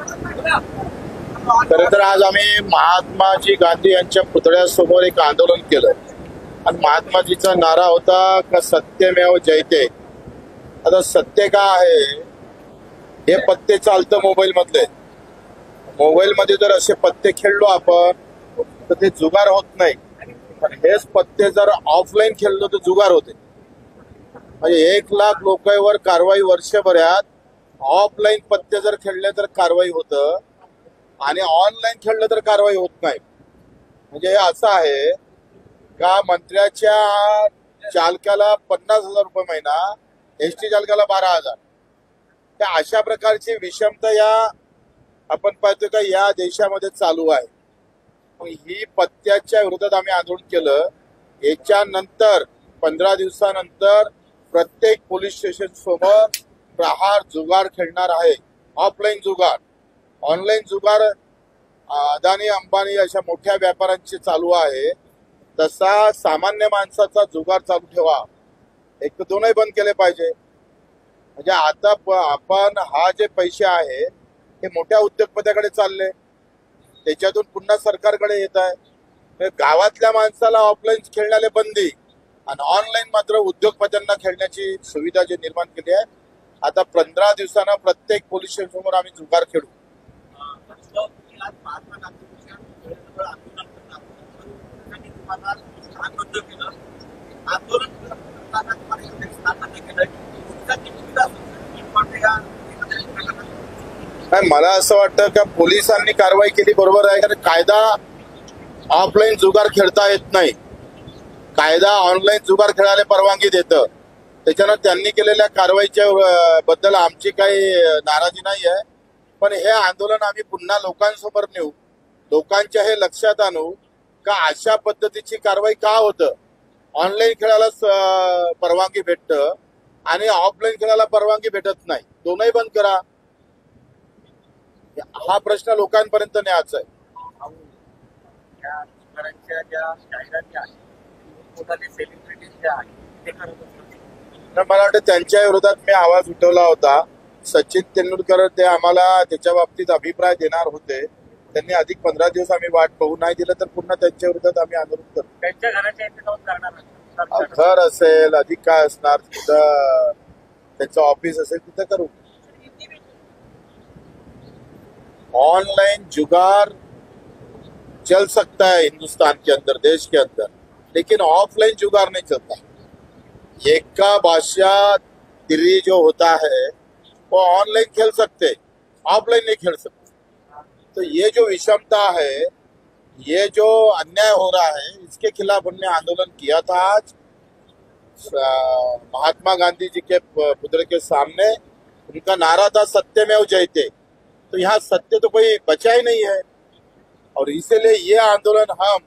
खरं तर आज आम्ही महात्माजी गांधी यांच्या पुतळ्यासमोर एक आंदोलन केलं आणि महात्माजीचा नारा होता का सत्यमेव जयते। आता सत्य का आहे हे पत्ते चालतं मोबाईल मधले। मोबाईल मध्ये जर असे पत्ते खेळलो आपण तर ते जुगार होत नाही, पण हेच पत्ते जर ऑफलाईन खेळलो तर जुगार होते। म्हणजे 1 लाख लोकांवर कारवाई वर्षभरात ऑफलाईन पत्ते जर खेळले तर कारवाई होतं आणि ऑनलाईन खेळलं तर कारवाई होत नाही। म्हणजे हे असं आहे का मंत्र्याच्या चालकाला 50,000 रुपये महिना, एसटी चालकाला 12,000। त्या अशा प्रकारची विषमता या आपण पाहतो का या देशामध्ये चालू आहे। ही पत्त्याच्या विरोधात आम्ही आंदोलन केलं। याच्यानंतर 15 दिवसानंतर प्रत्येक पोलीस स्टेशन समोर प्रहार जुगार खेळणार आहे। ऑफलाईन जुगार, ऑनलाईन जुगार अदानी अंबानी अशा मोठ्या व्यापाऱ्यांचे चालू आहे, तसा सामान्य माणसाचा जुगार चालू ठेवा। एक तर दोनही बंद केले पाहिजे। म्हणजे आता आपण हा जे पैसे आहे हे मोठ्या उद्योगपत्याकडे चालले, त्याच्यातून पुन्हा सरकारकडे येत आहे। गावातल्या माणसाला ऑफलाईन खेळण्याला बंदी आणि ऑनलाईन मात्र उद्योगपत्यांना खेळण्याची सुविधा जी निर्माण केली आहे। आता 15 दिवसांना प्रत्येक पोलीस स्टेशन समोर आम्ही जुगार खेळू। मला असं वाटतं का पोलिसांनी कारवाई केली बरोबर आहे, कारण कायदा ऑफलाईन जुगार खेळता येत नाही, कायदा ऑनलाईन जुगार खेळायला परवानगी देतं। त्याच्यानं त्यांनी केलेल्या कारवाईच्या बद्दल आमची काही नाराजी नाही आहे, पण हे आंदोलन आम्ही पुन्हा लोकांसमोर नेऊ, लोकांच्या हे लक्षात आणू का अशा पद्धतीची कारवाई का होतं। ऑनलाईन खेळायला परवानगी भेटतं आणि ऑफलाईन खेळायला परवानगी भेटत नाही, दोनही बंद करा। हा प्रश्न लोकांपर्यंत न्यायचा आहे। मला वाटतं त्यांच्या विरोधात मी आवाज उठवला होता। सचिन तेंडुलकर ते आम्हाला त्याच्या बाबतीत अभिप्राय देणार होते, त्यांनी अधिक 15 दिवस आम्ही वाट पाहू नाही दिलं तर पुन्हा त्यांच्या विरोधात आम्ही आंदोलन करू। त्यांच्या घराच्या इथे जाऊन करणार, घर असेल अधिक काय असणार, तिथं त्यांचं ऑफिस असेल तिथं करू। ऑनलाइन जुगार चल सकता है हिंदुस्तान के अंदर, देश के अंदर, लेकिन ऑफलाइन जुगार नहीं चलता। एका बादशाह तिरी जो होता है वो ऑनलाइन खेल सकते, ऑफलाइन नहीं खेल सकते। तो ये जो विषमता है, ये जो अन्याय हो रहा है, इसके खिलाफ हमने आंदोलन किया था। आज महात्मा गांधी जी के पुतले के सामने उनका नारा था सत्यमेव जयते। तो यहाँ सत्य तो कोई बचा ही नहीं है, और इसीलिए ये आंदोलन हम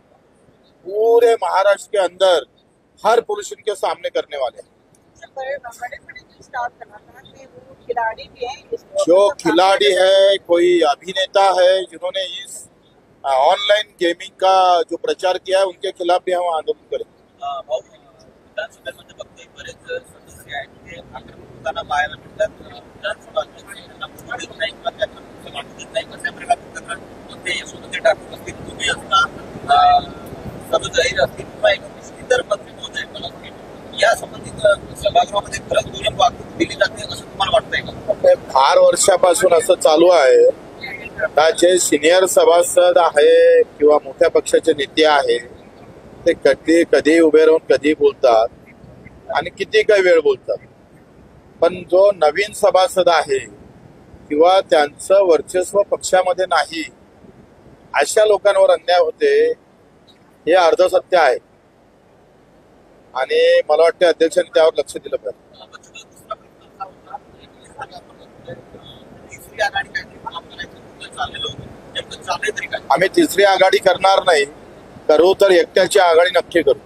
पूरे महाराष्ट्र के अंदर हर पुलिस के सामने करने वाले हैं। जो खिलाड़ी है, कोई अभिनेता है जिन्होंने इस ऑनलाइन गेमिंग का जो प्रचार किया है, उनके खिलाफ भी हम आंदोलन करेंगे। फार वर्षापासून असं चालू आहे का जे सिनियर सभासद आहे किंवा मोठ्या पक्षाचे नेते आहे ते कधी उभे राहून कधी बोलतात आणि किती काही वेळ बोलतात, पण जो नवीन सभासद आहे किंवा त्यांचं वर्चस्व पक्षामध्ये नाही अशा लोकांवर अन्याय होते, हे अर्ध सत्य आहे आणि मला वाटतं अध्यक्षांनी त्यावर लक्ष दिलं पाहिजे। आम्ही तिसरी आघाडी करणार नाही, करू तर एकट्याची आघाडी नक्की करू।